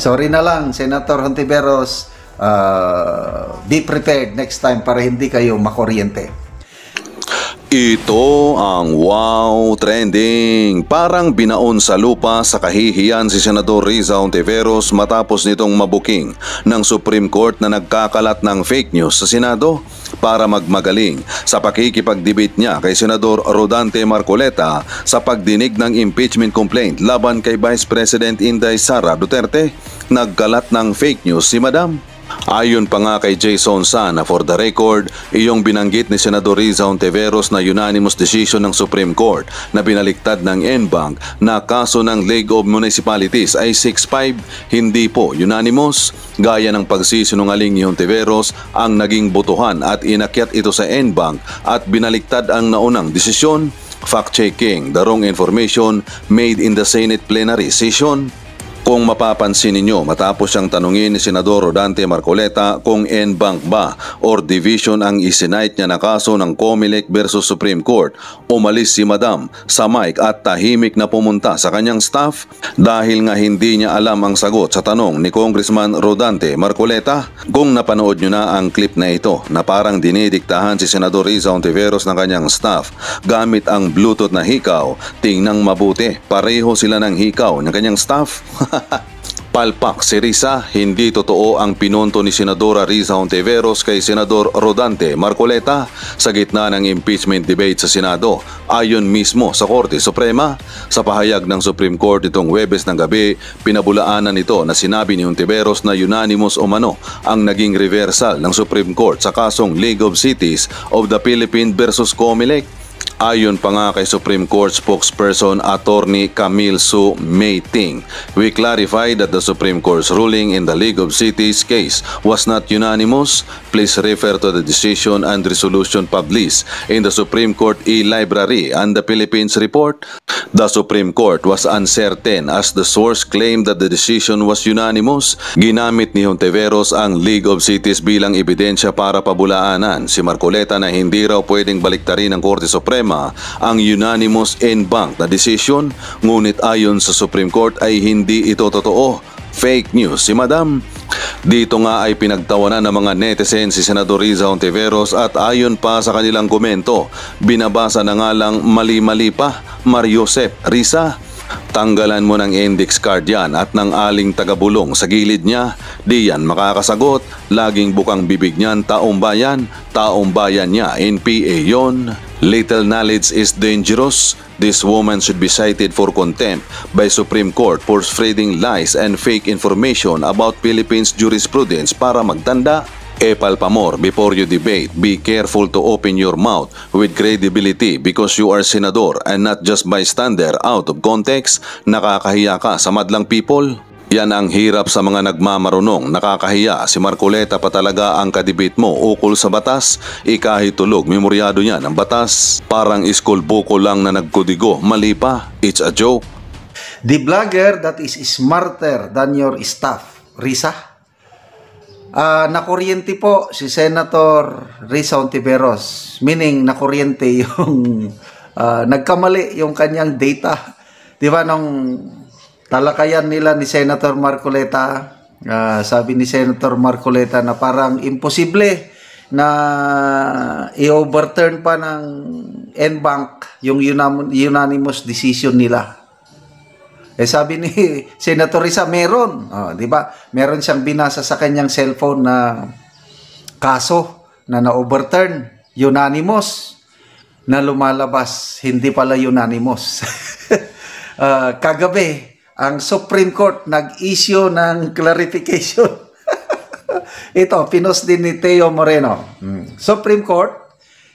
Sorry na lang, Senator Hontiveros, be prepared next time para hindi kayo makuryente. Ito ang wow trending. Parang binaon sa lupa sa kahihiyan si Senador Riza Hontiveros matapos nitong mabuking ng Supreme Court na nagkakalat ng fake news sa Senado para magmagaling sa pakikipag-debate niya kay Senador Rodante Marcoleta sa pagdinig ng impeachment complaint laban kay Vice President Inday Sara Duterte. Nagkalat ng fake news si Madam. Ayon pa nga kay Jason San na for the record, iyong binanggit ni Senador Riza Hontiveros na unanimous decision ng Supreme Court na binaliktad ng NBank na kaso ng League of Municipalities ay 6-5, hindi po unanimous. Gaya ng pagsisinungaling ni Hontiveros ang naging botohan at inakyat ito sa NBank at binaliktad ang naunang desisyon. Fact-checking the wrong information made in the Senate plenary session. Kung mapapansin ninyo, matapos siyang tanungin ni Senador Rodante Marcoleta kung NBank ba or division ang isinight niya na kaso ng COMELEC versus Supreme Court, umalis si Madam sa mic at tahimik na pumunta sa kanyang staff dahil nga hindi niya alam ang sagot sa tanong ni Congressman Rodante Marcoleta. Kung napanood nyo na ang clip na ito na parang dinidiktahan si Senador Riza Hontiveros ng kanyang staff gamit ang Bluetooth na hikaw, tingnang mabuti, pareho sila ng hikaw ng kanyang staff. Palpak si Riza, hindi totoo ang pinunto ni Senadora Riza Hontiveros kay Senador Rodante Marcoleta sa gitna ng impeachment debate sa Senado. Ayon mismo sa Korte Suprema, sa pahayag ng Supreme Court itong Huwebes ng gabi, pinabulaanan nito na sinabi ni Hontiveros na unanimous umano ang naging reversal ng Supreme Court sa kasong League of Cities of the Philippines versus COMELEC. Ayon pa nga kay Supreme Court spokesperson Attorney Camille Su Mayting, we clarify that the Supreme Court's ruling in the League of Cities case was not unanimous. Please refer to the decision and resolution published in the Supreme Court e-library and the Philippines report. The Supreme Court was uncertain as the source claimed that the decision was unanimous. Ginamit ni Hontiveros ang League of Cities bilang ebidensya para pabulaanan si Marcoleta na hindi raw pwedeng baliktarin ng Korte Suprema ang unanimous NBank na decision, ngunit ayon sa Supreme Court ay hindi ito totoo. Fake news si Madam. Dito nga ay pinagtawanan ng mga netizens si Senador Riza Hontiveros at ayon pa sa kanilang komento, binabasa na nga lang mali-mali pa. Mariosep Riza, tanggalan mo ng index card yan at ng aling tagabulong sa gilid niya. Di yan makakasagot. Laging bukang bibig niyan, taong bayan niya, NPA yon. Little knowledge is dangerous. This woman should be cited for contempt by Supreme Court for spreading lies and fake information about Philippines jurisprudence para magtanda. Epal pa more before you debate. Be careful to open your mouth with credibility because you are senador and not just bystander out of context. Nakakahiya ka sa madlang people. Yan ang hirap sa mga nagmamarunong. Nakakahiya. Si Marcoleta pa talaga ang kadebate mo ukol sa batas. Ikahit tulog, memoryado niya ng batas. Parang school buko lang na nagkudigo. Mali pa. It's a joke. The blogger that is smarter than your staff, Riza. Nakuryente po si Senator Riza Hontiveros. Meaning, nakuryente yung nagkamali yung kanyang data. Di ba nung talakayan nila ni Senator Marcoleta, sabi ni Senator Marcoleta na parang imposible na i-overturn pa ng NBank yung unanimous decision nila. Sabi ni Senator Riza, meron. Di ba? Meron siyang binasa sa kanyang cellphone na kaso na na-overturn, unanimous, na lumalabas, hindi pala unanimous. Kagabi, ang Supreme Court nag-issue ng clarification. Ito, pinost din ni Teo Moreno. Supreme Court,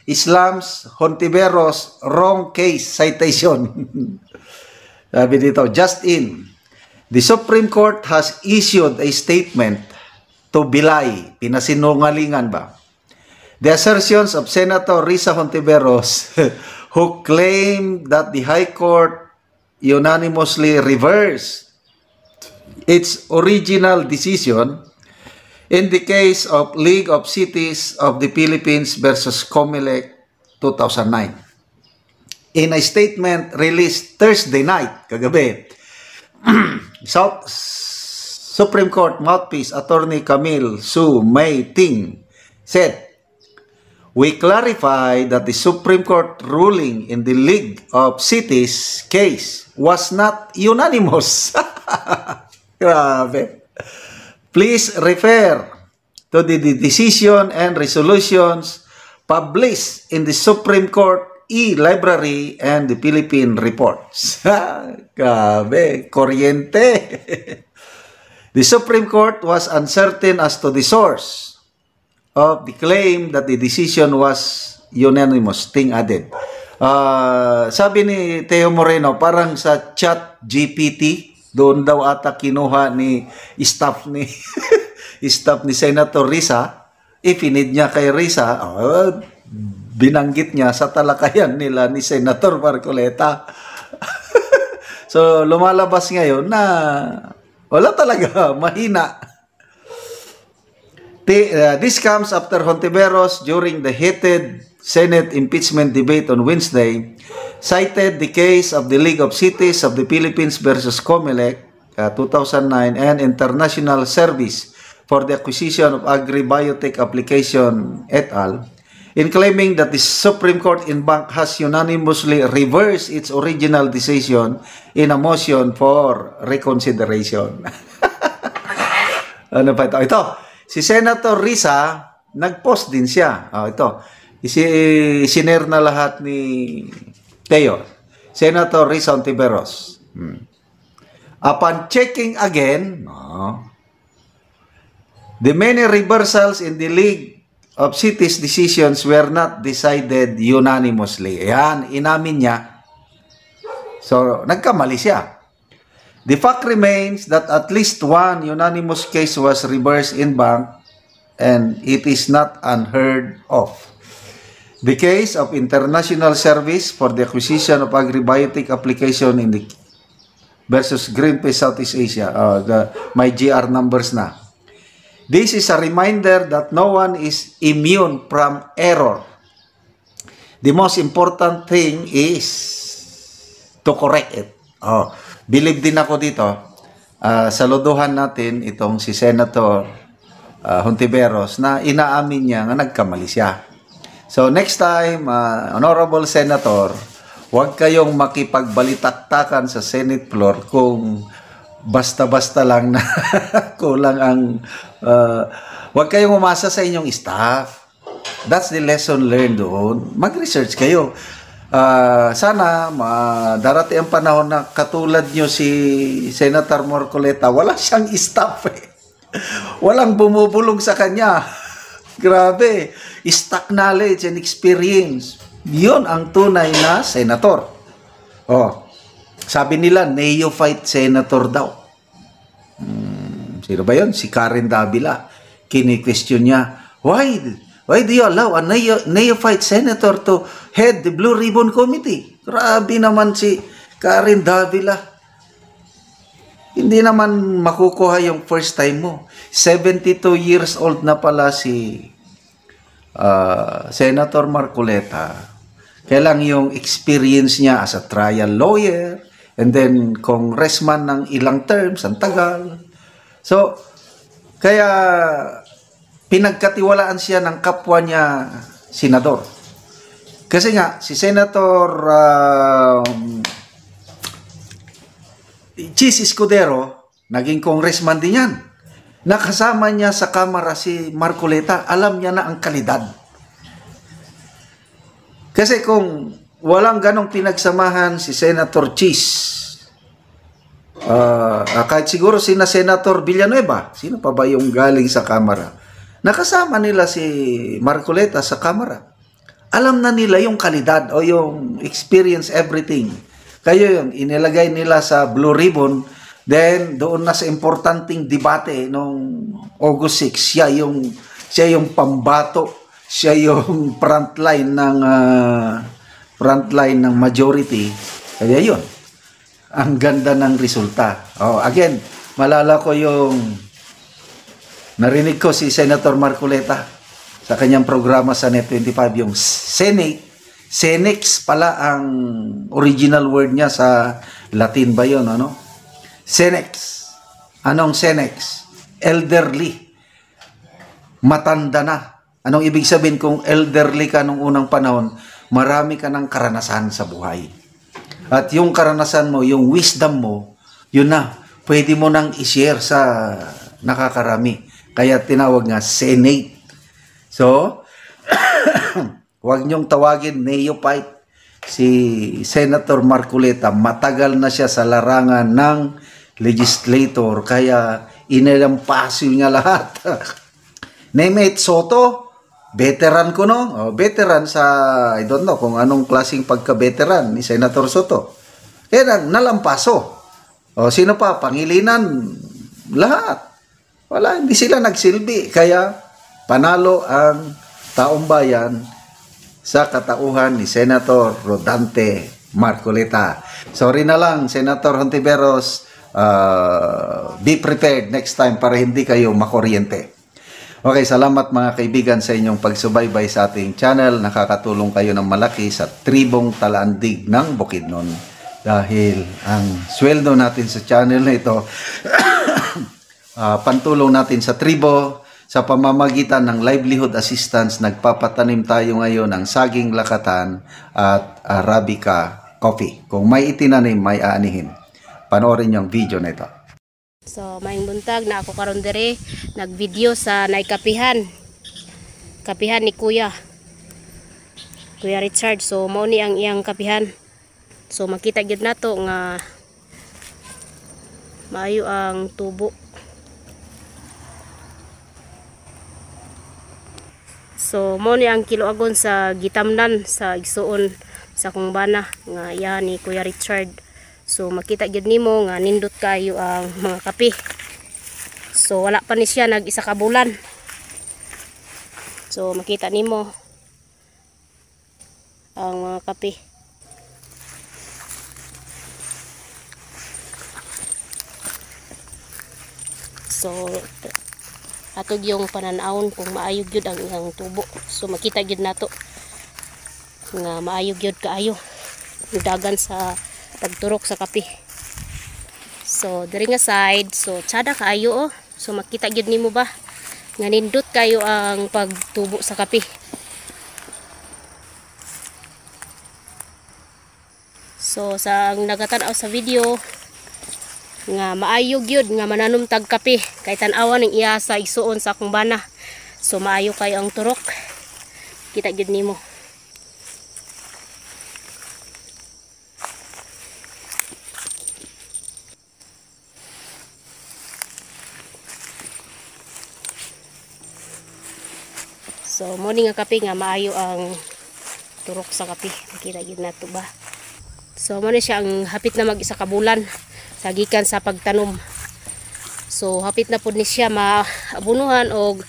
Islam's Hontiveros wrong case citation. Sabi dito, just in, the Supreme Court has issued a statement to belie, pinasinungalingan ba, the assertions of Senator Riza Hontiveros who claimed that the High Court unanimously reversed its original decision in the case of League of Cities of the Philippines versus COMELEC 2009. In a statement released Thursday night, kagabi, Supreme Court mouthpiece Attorney Camille Su May Ting said, "We clarify that the Supreme Court ruling in the League of Cities case was not unanimous." Grabe. "Please refer to the decision and resolutions published in the Supreme Court e-library and the Philippine reports." Grabe, kuryente. "The Supreme Court was uncertain as to the source of the claim that the decision was unanimous," Ting added. Sabi ni Teo Moreno, parang sa chat GPT, doon daw ata kinuha ni staff ni staff ni Senator Risa, ipinid niya kay Risa, binanggit niya sa talakayan nila ni Senator Marcoleta. So, lumalabas ngayon na wala talaga, mahina. This comes after Hontiveros, during the heated Senate impeachment debate on Wednesday, cited the case of the League of Cities of the Philippines versus COMELEC 2009 and International Service for the Acquisition of Agri-Biotech Application et al. in claiming that the Supreme Court in Bank has unanimously reversed its original decision in a motion for reconsideration. Ano pa ito? Ito, si Senator Risa, nag-post din siya. Ito, sinare na lahat ni Teo. Senator Risa Hontiveros. Upon checking again, the many reversals in the League of Cities decisions were not decided unanimously. Ayan, inamin niya. So, nagkamali siya. The fact remains that at least one unanimous case was reversed in bank and it is not unheard of. The case of International Service for the Acquisition of Agri-Biotech Application in the versus Greenpeace Southeast Asia. My GR numbers na. This is a reminder that no one is immune from error. The most important thing is to correct it. Believe din ako dito. Saluduhan natin itong si Senator Hontiveros na inaamin niya nga nagkamali siya. So next time, Honorable Senator, huwag kayong makipagbalitaktakan sa Senate floor kung basta-basta lang na kulang ang huwag kayong umasa sa inyong staff. That's the lesson learned doon. Mag-research kayo. Sana darati ang panahon na katulad nyo si Senator Marcoleta, wala siyang staff walang bumubulong sa kanya. Grabe, stock knowledge and experience, yun ang tunay na senator. Sabi nila neophyte senator daw. Sino ba yun? Si Karen Davila. Kini-question niya, why do you allow a neophyte senator to head the Blue Ribbon Committee? Grabe naman si Karen Davila. Hindi naman makukuha yung first time mo. 72 years old na pala si Senator Marcoleta. Kailang yung experience niya as a trial lawyer and then congressman ng ilang terms, ang tagal. So, kaya pinagkatiwalaan siya ng kapwa niya senador. Kasi nga, si Senator Chis Escudero, naging congressman din yan. Nakasama niya sa kamara si Marcoleta, alam niya na ang kalidad. Kasi kung walang ganong pinagsamahan si Senator Chis, kahit siguro sina Senator Villanueva, sino pa ba yung galing sa kamara? Nakasama nila si Marcoleta sa kamara. Alam na nila yung kalidad o yung experience, everything. Kaya yun, inilagay nila sa Blue Ribbon. Then, doon na sa importanteng debate nung August 6, siya yung pambato, siya yung frontline ng majority. Kaya yun, ang ganda ng resulta. Again, malala ko yung narinig ko si Senator Marcoleta sa kanyang programa sa Net25, yung Senex pala ang original word niya sa Latin ba yun, ano? Senex. Anong senex? Elderly. Matanda na. Anong ibig sabihin kung elderly ka nung unang panahon? Marami ka ng karanasan sa buhay. At yung karanasan mo, yung wisdom mo, yun na, pwede mo nang i-share sa nakakarami. Kaya tinawag nga senate. So, huwag niyong tawagin neophyte. Si Senator Marcoleta, matagal na siya sa larangan ng legislator, kaya inalampaso niya lahat. Nemeth Soto, veteran ko, no? Veteran sa, I don't know kung anong klaseng pagka-veteran ni Senator Soto. Kaya nalampaso. Sino pa? Pangilinan. Lahat. Wala, hindi sila nagsilbi. Kaya panalo ang taong bayan sa katauhan ni Senator Rodante Marcoleta. Sorry na lang, Senator Hontiveros, be prepared next time para hindi kayo makuryente. Okay, salamat mga kaibigan sa inyong pagsubaybay sa ating channel. Nakakatulong kayo ng malaki sa tribong Talaandig ng Bukidnon. Dahil ang sweldo natin sa channel na ito, pantulong natin sa tribo, sa pamamagitan ng livelihood assistance. Nagpapatanim tayo ngayon ng saging lakatan at Arabica coffee. Kung may itinanim, may aanihin. Panoorin niyo ang video na ito. So, maing buntag na ako karon dire nagvideo sa naikapihan. Kapihan ni Kuya Richard. So, mao ni ang iyang kapihan. So, makita gid nato nga maayo ang tubo. So, mao ni ang kiloagon sa gitamnan sa igsuon sa kong bana nga iya ni Kuya Richard. So makita gyud nimo nga nindot kayo ang mga kape. So wala pa ni siya nag-isa ka bulan. So makita nimo ang mga kape. So atog yung pananawon kung maayog gyud ang iyang tubo. So makita gyud nato nga maayog gyud kaayo. Dagan sa pagturok sa kape. So diri nga side, so tsada kaayo So makita gyud nimo ba nga nindot kayo ang pagtubo sa kape. So sa nagatan-aw sa video nga maayo gyud nga mananom tag kape kay tan-awan ning iya sa igsuon sa akong bana. So maayo kayo ang turok. Kita gyud nimo. So morning nga kape nga maayo ang turok sa kape. Nakita gyud nato ba. So mo na siya ang hapit na mag-isa ka bulan sa gikan sa pagtanom. So hapit na pud ni siya maabunuhan og